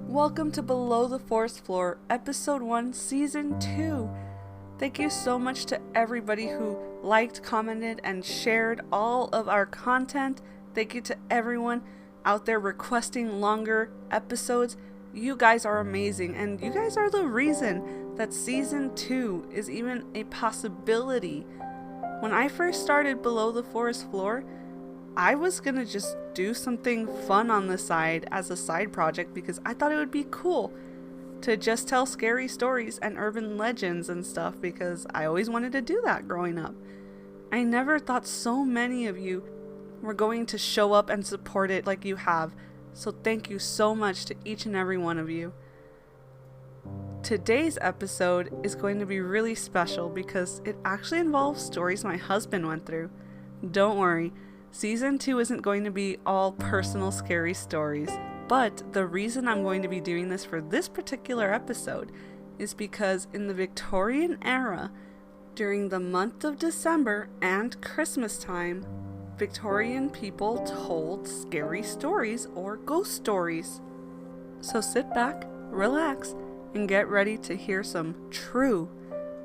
Welcome to Below the Forest Floor, Episode 1, Season 2. Thank you so much to everybody who liked, commented, and shared all of our content. Thank you to everyone out there requesting longer episodes. You guys are amazing, and you guys are the reason that Season 2 is even a possibility. When I first started Below the Forest Floor, I was gonna just do something fun on the side as a side project because I thought it would be cool to just tell scary stories and urban legends and stuff because I always wanted to do that growing up. I never thought so many of you were going to show up and support it like you have, so thank you so much to each and every one of you. Today's episode is going to be really special because it actually involves stories my husband went through. Don't worry. Season 2 isn't going to be all personal scary stories, but the reason I'm going to be doing this for this particular episode is because in the Victorian era, during the month of December and Christmas time, Victorian people told scary stories or ghost stories. So sit back, relax, and get ready to hear some true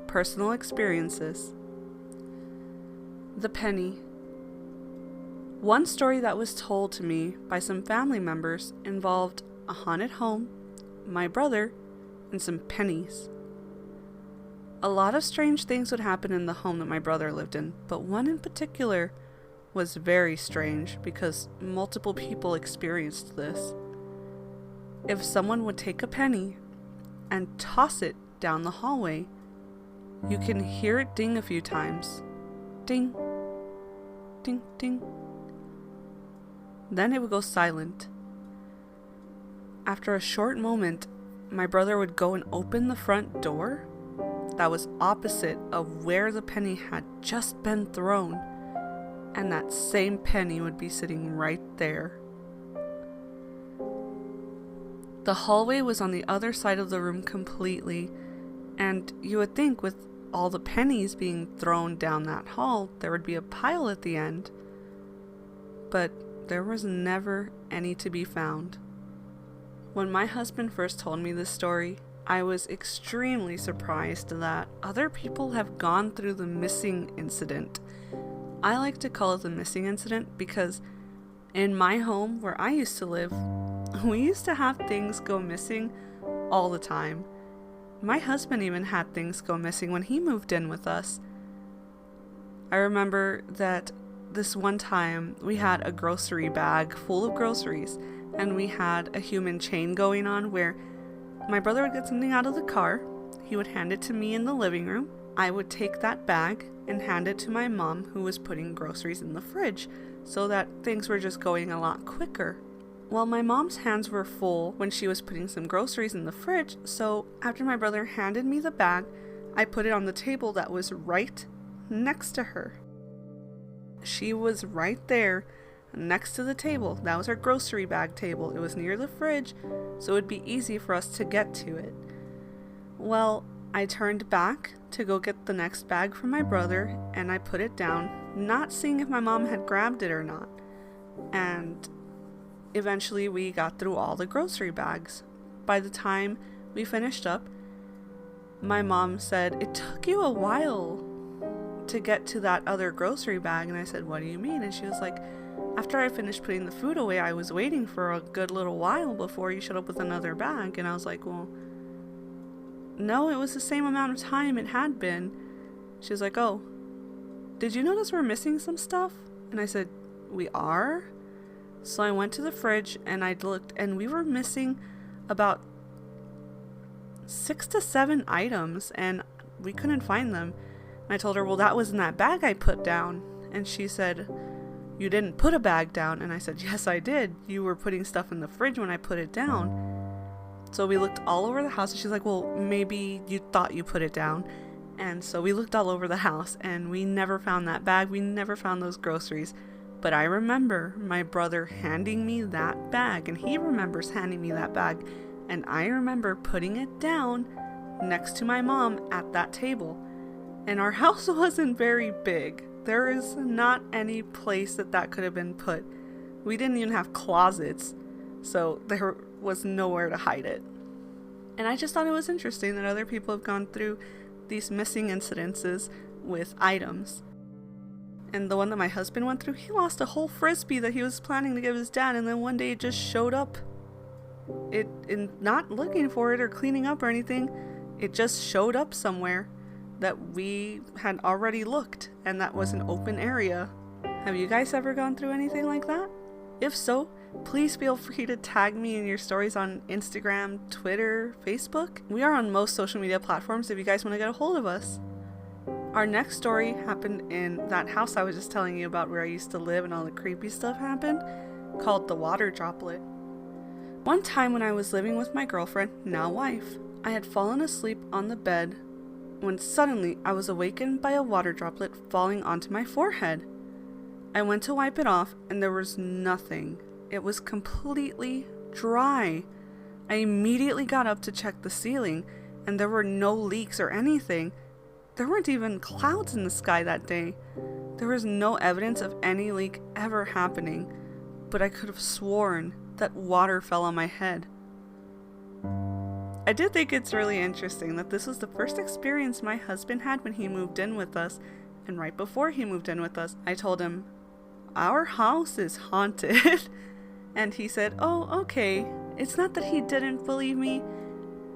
personal experiences. The penny. One story that was told to me by some family members involved a haunted home, my brother, and some pennies. A lot of strange things would happen in the home that my brother lived in, but one in particular was very strange because multiple people experienced this. If someone would take a penny and toss it down the hallway, you can hear it ding a few times. Ding, ding, ding. Then it would go silent. After a short moment, my brother would go and open the front door that was opposite of where the penny had just been thrown, and that same penny would be sitting right there. The hallway was on the other side of the room completely, and you would think with all the pennies being thrown down that hall, there would be a pile at the end. But there was never any to be found. When my husband first told me this story, I was extremely surprised that other people have gone through the missing incident. I like to call it the missing incident because in my home where I used to live, we used to have things go missing all the time. My husband even had things go missing when he moved in with us. I remember that this one time we had a grocery bag full of groceries and we had a human chain going on where my brother would get something out of the car, he would hand it to me in the living room, I would take that bag and hand it to my mom who was putting groceries in the fridge so that things were just going a lot quicker. Well, my mom's hands were full when she was putting some groceries in the fridge, so after my brother handed me the bag, I put it on the table that was right next to her. She was right there next to the table. That was our grocery bag table. It was near the fridge, so it would be easy for us to get to it. Well, I turned back to go get the next bag from my brother, and I put it down, not seeing if my mom had grabbed it or not. And eventually we got through all the grocery bags. By the time we finished up, my mom said, "It took you a while to get to that other grocery bag." And I said, "What do you mean?" And she was like, "After I finished putting the food away, I was waiting for a good little while before you showed up with another bag." And I was like, "Well, no, it was the same amount of time it had been." She was like, "Oh, did you notice we're missing some stuff?" And I said, "We are?" So I went to the fridge and I looked, and we were missing about 6 to 7 items and we couldn't find them. And I told her, "Well, that was in that bag I put down." And she said, "You didn't put a bag down." And I said, "Yes, I did. You were putting stuff in the fridge when I put it down." So we looked all over the house, and she's like, "Well, maybe you thought you put it down." And so we looked all over the house and we never found that bag. We never found those groceries. But I remember my brother handing me that bag, and he remembers handing me that bag. And I remember putting it down next to my mom at that table. And our house wasn't very big. There is not any place that could have been put. We didn't even have closets, so there was nowhere to hide it. And I just thought it was interesting that other people have gone through these missing incidences with items. And the one that my husband went through, he lost a whole frisbee that he was planning to give his dad, and then one day it just showed up. Not looking for it or cleaning up or anything, it just showed up somewhere that we had already looked, and that was an open area. Have you guys ever gone through anything like that? If so, please feel free to tag me in your stories on Instagram, Twitter, Facebook. We are on most social media platforms if you guys want to get a hold of us. Our next story happened in that house I was just telling you about where I used to live and all the creepy stuff happened, called the water droplet. One time when I was living with my girlfriend, now wife, I had fallen asleep on the bed when suddenly I was awakened by a water droplet falling onto my forehead. I went to wipe it off and there was nothing. It was completely dry. I immediately got up to check the ceiling and there were no leaks or anything. There weren't even clouds in the sky that day. There was no evidence of any leak ever happening, but I could have sworn that water fell on my head. I did think it's really interesting that this was the first experience my husband had when he moved in with us, and right before he moved in with us, I told him, "Our house is haunted." And he said, "Oh, okay." It's not that he didn't believe me.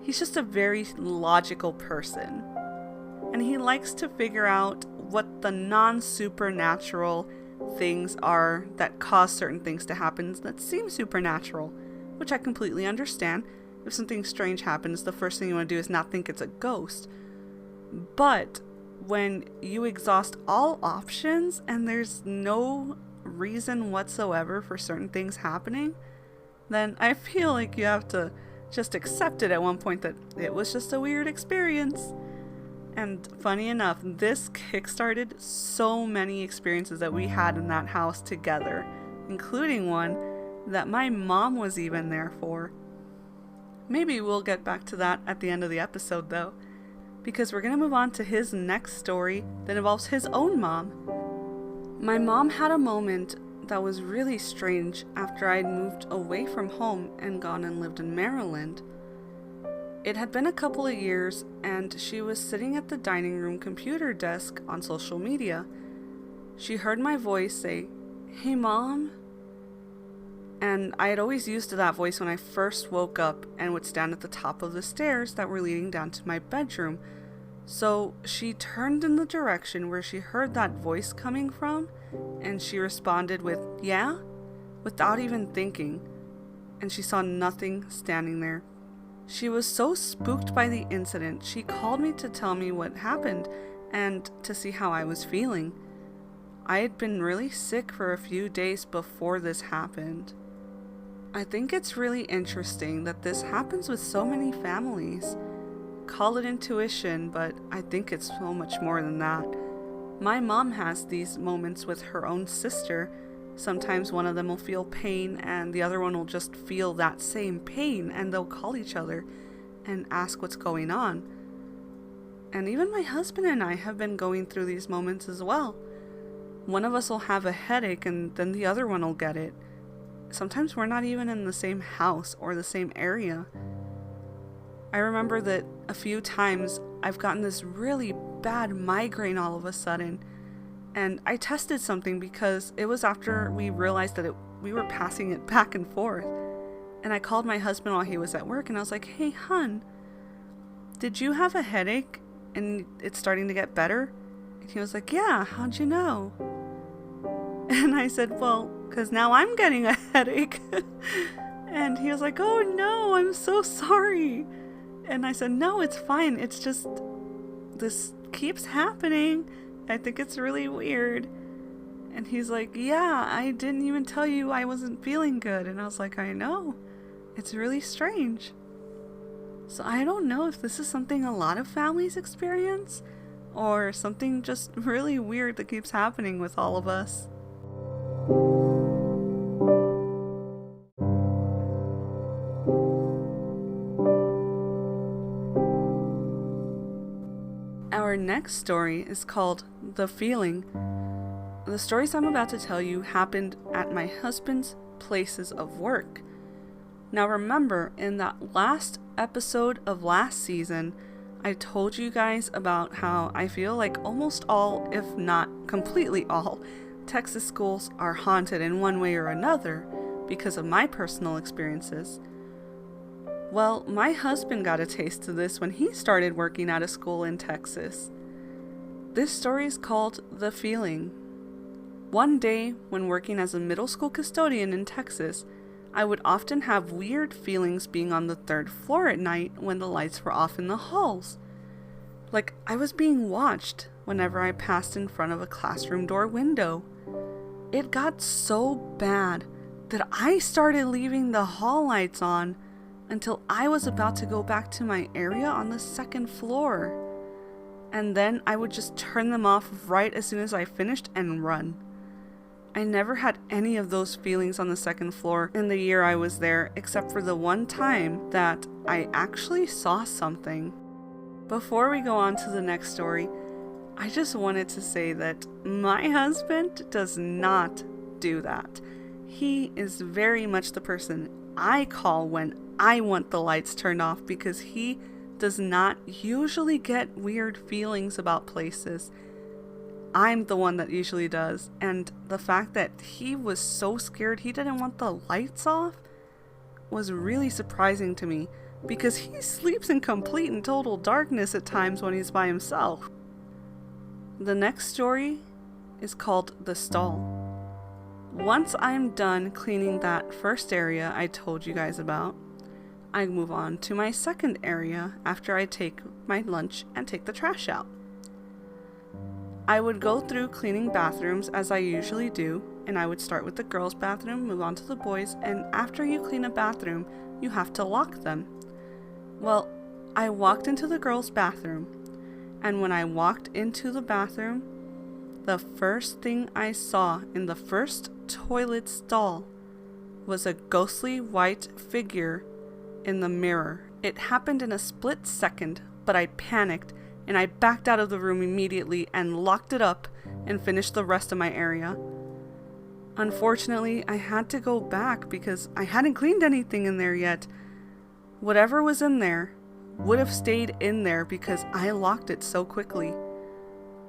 He's just a very logical person. And he likes to figure out what the non-supernatural things are that cause certain things to happen that seem supernatural, which I completely understand. If something strange happens, the first thing you want to do is not think it's a ghost. But when you exhaust all options and there's no reason whatsoever for certain things happening, then I feel like you have to just accept it at one point that it was just a weird experience. And funny enough, this kickstarted so many experiences that we had in that house together, including one that my mom was even there for. Maybe we'll get back to that at the end of the episode though, because we're going to move on to his next story that involves his own mom. My mom had a moment that was really strange after I'd moved away from home and gone and lived in Maryland. It had been a couple of years, and she was sitting at the dining room computer desk on social media. She heard my voice say, "Hey, Mom." And I had always used that voice when I first woke up and would stand at the top of the stairs that were leading down to my bedroom. So she turned in the direction where she heard that voice coming from, and she responded with, "Yeah?" without even thinking, and she saw nothing standing there. She was so spooked by the incident, she called me to tell me what happened and to see how I was feeling. I had been really sick for a few days before this happened. I think it's really interesting that this happens with so many families. Call it intuition, but I think it's so much more than that. My mom has these moments with her own sister. Sometimes one of them will feel pain and the other one will just feel that same pain, and they'll call each other and ask what's going on. And even my husband and I have been going through these moments as well. One of us will have a headache and then the other one will get it. Sometimes we're not even in the same house or the same area. I remember that a few times I've gotten this really bad migraine all of a sudden. And I tested something because it was after we realized that we were passing it back and forth. And I called my husband while he was at work and I was like, "Hey, hun, did you have a headache and it's starting to get better?" And he was like, "Yeah, how'd you know?" And I said, "Well, because now I'm getting a headache." And he was like, "Oh no, I'm so sorry." And I said, "No, it's fine. It's just, this keeps happening. I think it's really weird." And he's like, "Yeah, I didn't even tell you I wasn't feeling good." And I was like, "I know. It's really strange." So I don't know if this is something a lot of families experience or something just really weird that keeps happening with all of us. Our next story is called The Feeling. the stories I'm about to tell you happened at my husband's places of work. Now remember, in that last episode of last season, I told you guys about how I feel like almost all, if not completely all, Texas schools are haunted in one way or another because of my personal experiences. Well, my husband got a taste of this when he started working at a school in Texas. This story is called The Feeling. One day, when working as a middle school custodian in Texas, I would often have weird feelings being on the 3rd floor at night when the lights were off in the halls. Like I was being watched whenever I passed in front of a classroom door window. It got so bad that I started leaving the hall lights on until I was about to go back to my area on the 2nd floor. And then I would just turn them off right as soon as I finished and run. I never had any of those feelings on the 2nd floor in the year I was there, except for the one time that I actually saw something. Before we go on to the next story, I just wanted to say that my husband does not do that. He is very much the person I call when I want the lights turned off, because he does not usually get weird feelings about places. I'm the one that usually does, and the fact that he was so scared he didn't want the lights off was really surprising to me, because he sleeps in complete and total darkness at times when he's by himself. The next story is called The Stall. Once I'm done cleaning that first area I told you guys about, I move on to my second area after I take my lunch and take the trash out. I would go through cleaning bathrooms as I usually do, and I would start with the girls' bathroom, move on to the boys', and after you clean a bathroom, you have to lock them. Well, I walked into the girls' bathroom, and when I walked into the bathroom, the first thing I saw in the first toilet stall was a ghostly white figure in the mirror. It happened in a split second, but I panicked and I backed out of the room immediately and locked it up and finished the rest of my area. Unfortunately, I had to go back because I hadn't cleaned anything in there yet. Whatever was in there would have stayed in there because I locked it so quickly.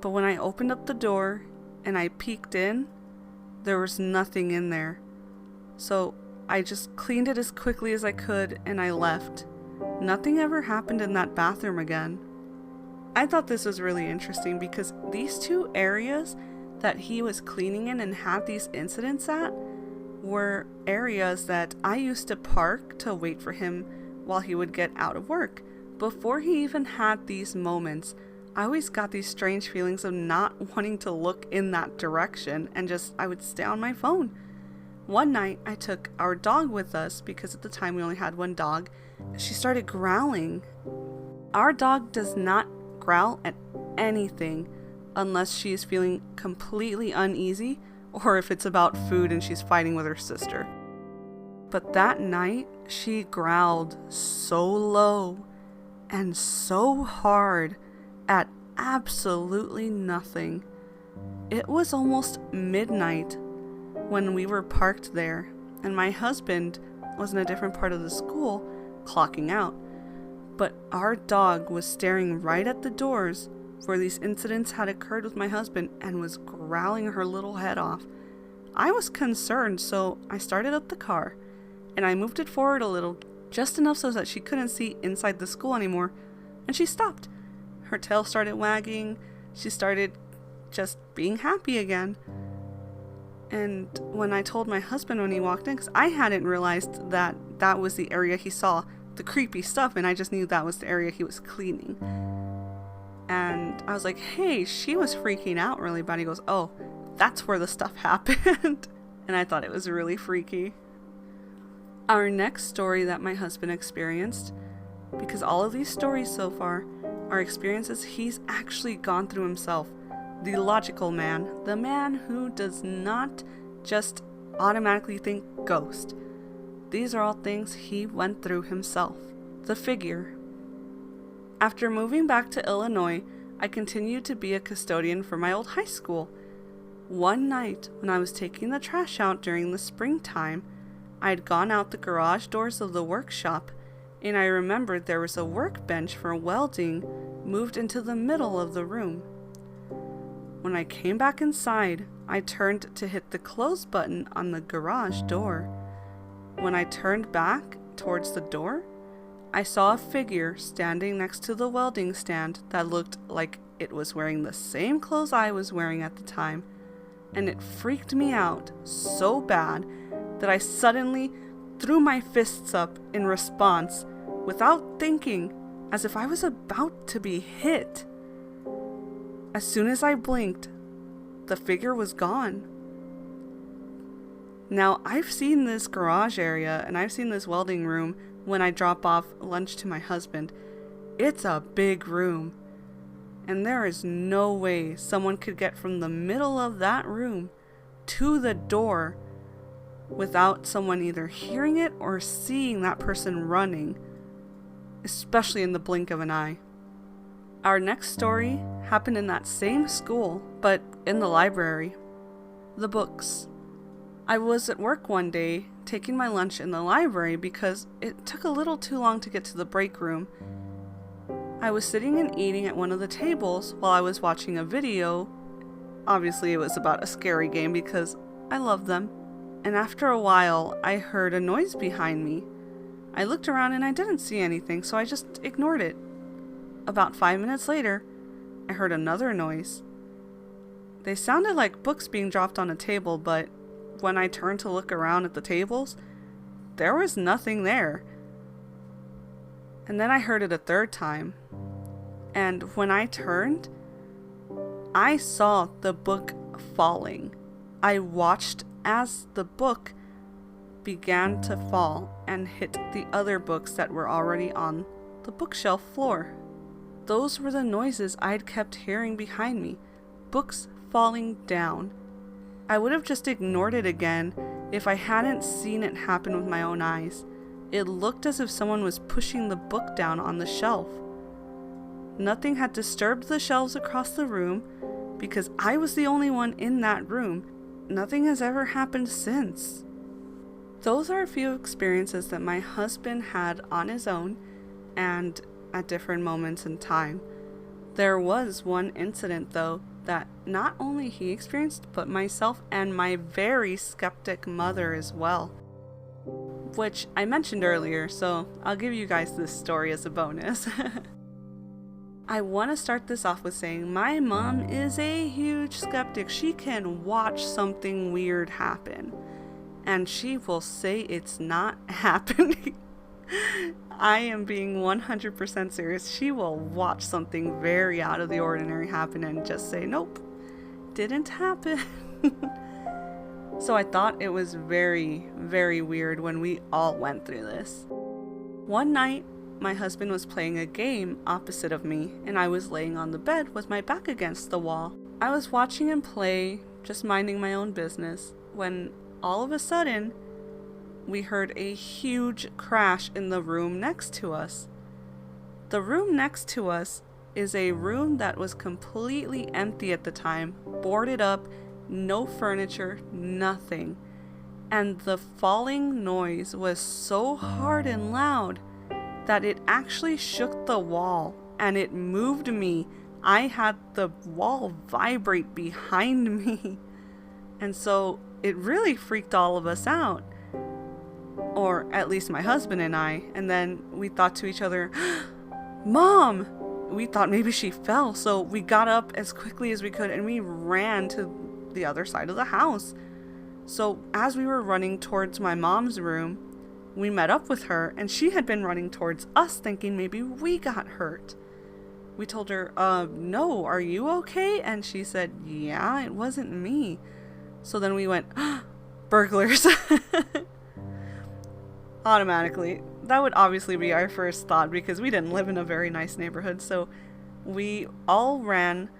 But when I opened up the door and I peeked in, there was nothing in there. So I just cleaned it as quickly as I could and I left. Nothing ever happened in that bathroom again. I thought this was really interesting because these two areas that he was cleaning in and had these incidents at were areas that I used to park to wait for him while he would get out of work. Before he even had these moments, I always got these strange feelings of not wanting to look in that direction and I would stay on my phone. One night I took our dog with us because at the time we only had one dog. She started growling. Our dog does not growl at anything unless she is feeling completely uneasy or if it's about food and she's fighting with her sister. But that night she growled so low and so hard at absolutely nothing. It was almost midnight when we were parked there and my husband was in a different part of the school clocking out. But our dog was staring right at the doors where these incidents had occurred with my husband and was growling her little head off. I was concerned, so I started up the car and I moved it forward a little, just enough so that she couldn't see inside the school anymore, and she stopped. Her tail started wagging, she started just being happy again. And when I told my husband when he walked in, because I hadn't realized that that was the area he saw the creepy stuff, and I just knew that was the area he was cleaning. And I was like, hey, she was freaking out really bad. He goes, oh, that's where the stuff happened. And I thought it was really freaky. Our next story that my husband experienced, because all of these stories so far are experiences he's actually gone through himself. The logical man, the man who does not just automatically think ghost. These are all things he went through himself. The figure. After moving back to Illinois, I continued to be a custodian for my old high school. One night, when I was taking the trash out during the springtime, I had gone out the garage doors of the workshop, and I remembered there was a workbench for welding moved into the middle of the room. When I came back inside, I turned to hit the close button on the garage door. When I turned back towards the door, I saw a figure standing next to the welding stand that looked like it was wearing the same clothes I was wearing at the time, and it freaked me out so bad that I suddenly threw my fists up in response without thinking, as if I was about to be hit. As soon as I blinked, the figure was gone. Now, I've seen this garage area and I've seen this welding room when I drop off lunch to my husband. It's a big room, and there is no way someone could get from the middle of that room to the door without someone either hearing it or seeing that person running, especially in the blink of an eye. Our next story happened in that same school, but in the library. The books. I was at work one day taking my lunch in the library because it took a little too long to get to the break room. I was sitting and eating at one of the tables while I was watching a video. Obviously, it was about a scary game because I love them. And after a while, I heard a noise behind me. I looked around and I didn't see anything, so I just ignored it. About 5 minutes later, I heard another noise. They sounded like books being dropped on a table, but when I turned to look around at the tables, there was nothing there. And then I heard it a third time. And when I turned, I saw the book falling. I watched as the book began to fall and hit the other books that were already on the bookshelf floor. Those were the noises I'd kept hearing behind me, books falling down. I would have just ignored it again if I hadn't seen it happen with my own eyes. It looked as if someone was pushing the book down on the shelf. Nothing had disturbed the shelves across the room because I was the only one in that room. Nothing has ever happened since. Those are a few experiences that my husband had on his own and at different moments in time. There was one incident, though, that not only he experienced, but myself and my very skeptic mother as well, which I mentioned earlier, so I'll give you guys this story as a bonus. I want to start this off with saying my mom is a huge skeptic. She can watch something weird happen, and she will say it's not happening. I am being 100% serious. She will watch something very out of the ordinary happen and just say, nope, didn't happen. So I thought it was very, very weird when we all went through this. One night, my husband was playing a game opposite of me, and I was laying on the bed with my back against the wall. I was watching him play, just minding my own business, when all of a sudden, we heard a huge crash in the room next to us. The room next to us is a room that was completely empty at the time, boarded up, no furniture, nothing. And the falling noise was so hard and loud that it actually shook the wall and it moved me. I had the wall vibrate behind me. And so it really freaked all of us out. Or at least my husband and I. And then we thought to each other, Mom! We thought maybe she fell. So we got up as quickly as we could and we ran to the other side of the house. So as we were running towards my mom's room, we met up with her and she had been running towards us thinking maybe we got hurt. We told her, no, are you okay? And she said, yeah, it wasn't me. So then we went, burglars. Automatically, that would obviously be our first thought because we didn't live in a very nice neighborhood. So we all ran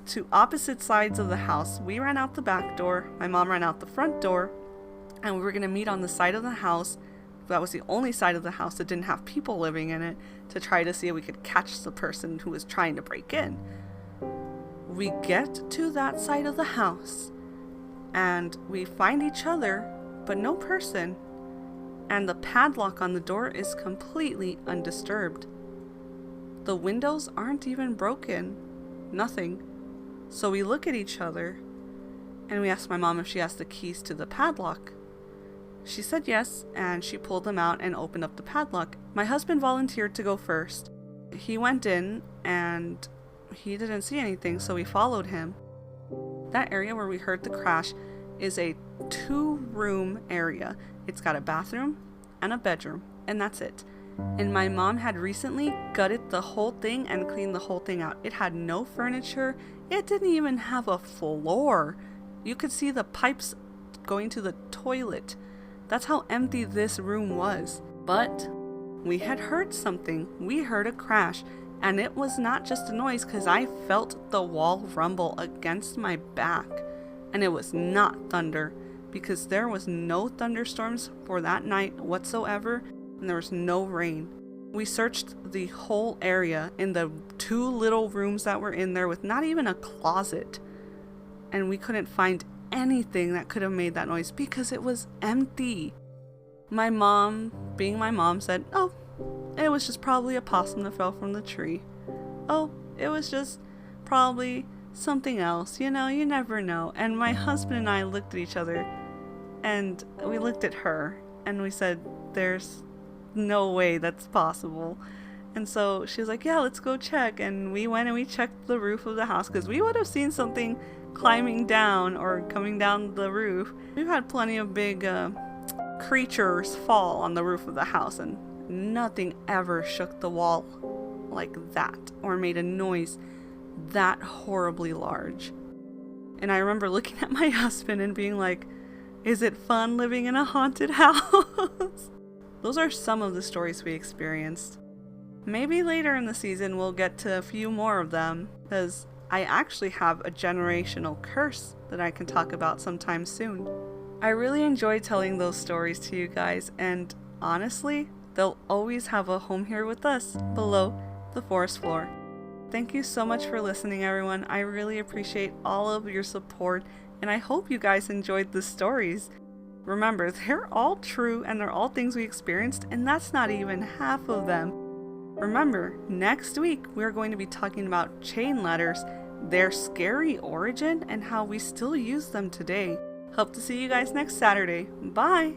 to opposite sides of the house. We ran out the back door, my mom ran out the front door, and we were going to meet on the side of the house. That was the only side of the house that didn't have people living in it, to try to see if we could catch the person who was trying to break in. We get to that side of the house, and we find each other, but no person. And the padlock on the door is completely undisturbed. The windows aren't even broken. Nothing. So we look at each other and we ask my mom if she has the keys to the padlock. She said yes, and she pulled them out and opened up the padlock. My husband volunteered to go first. He went in and he didn't see anything, so we followed him. That area where we heard the crash is a 2-room area. It's got a bathroom and a bedroom, and that's it. And my mom had recently gutted the whole thing and cleaned the whole thing out. It had no furniture. It didn't even have a floor. You could see the pipes going to the toilet. That's how empty this room was. But we had heard something. We heard a crash, and it was not just a noise, because I felt the wall rumble against my back. And it was not thunder, because there was no thunderstorms for that night whatsoever, and there was no rain. We searched the whole area in the 2 little rooms that were in there with not even a closet, and we couldn't find anything that could have made that noise because it was empty. My mom, being my mom, said, "Oh, it was just probably a possum that fell from the tree. Oh, it was just probably something else. You know, you never know." And my husband and I looked at each other, and we looked at her, and we said, "There's no way that's possible." And so she was like, "Yeah, let's go check." And we went and we checked the roof of the house, because we would have seen something climbing down or coming down the roof. We've had plenty of big creatures fall on the roof of the house, and nothing ever shook the wall like that or made a noise that horribly large. And I remember looking at my husband and being like, "Is it fun living in a haunted house?" Those are some of the stories we experienced. Maybe later in the season we'll get to a few more of them, because I actually have a generational curse that I can talk about sometime soon. I really enjoy telling those stories to you guys, and honestly, they'll always have a home here with us, below the forest floor. Thank you so much for listening, everyone. I really appreciate all of your support, and I hope you guys enjoyed the stories. Remember, they're all true, and they're all things we experienced, and that's not even half of them. Remember, next week we're going to be talking about chain letters, their scary origin, and how we still use them today. Hope to see you guys next Saturday. Bye!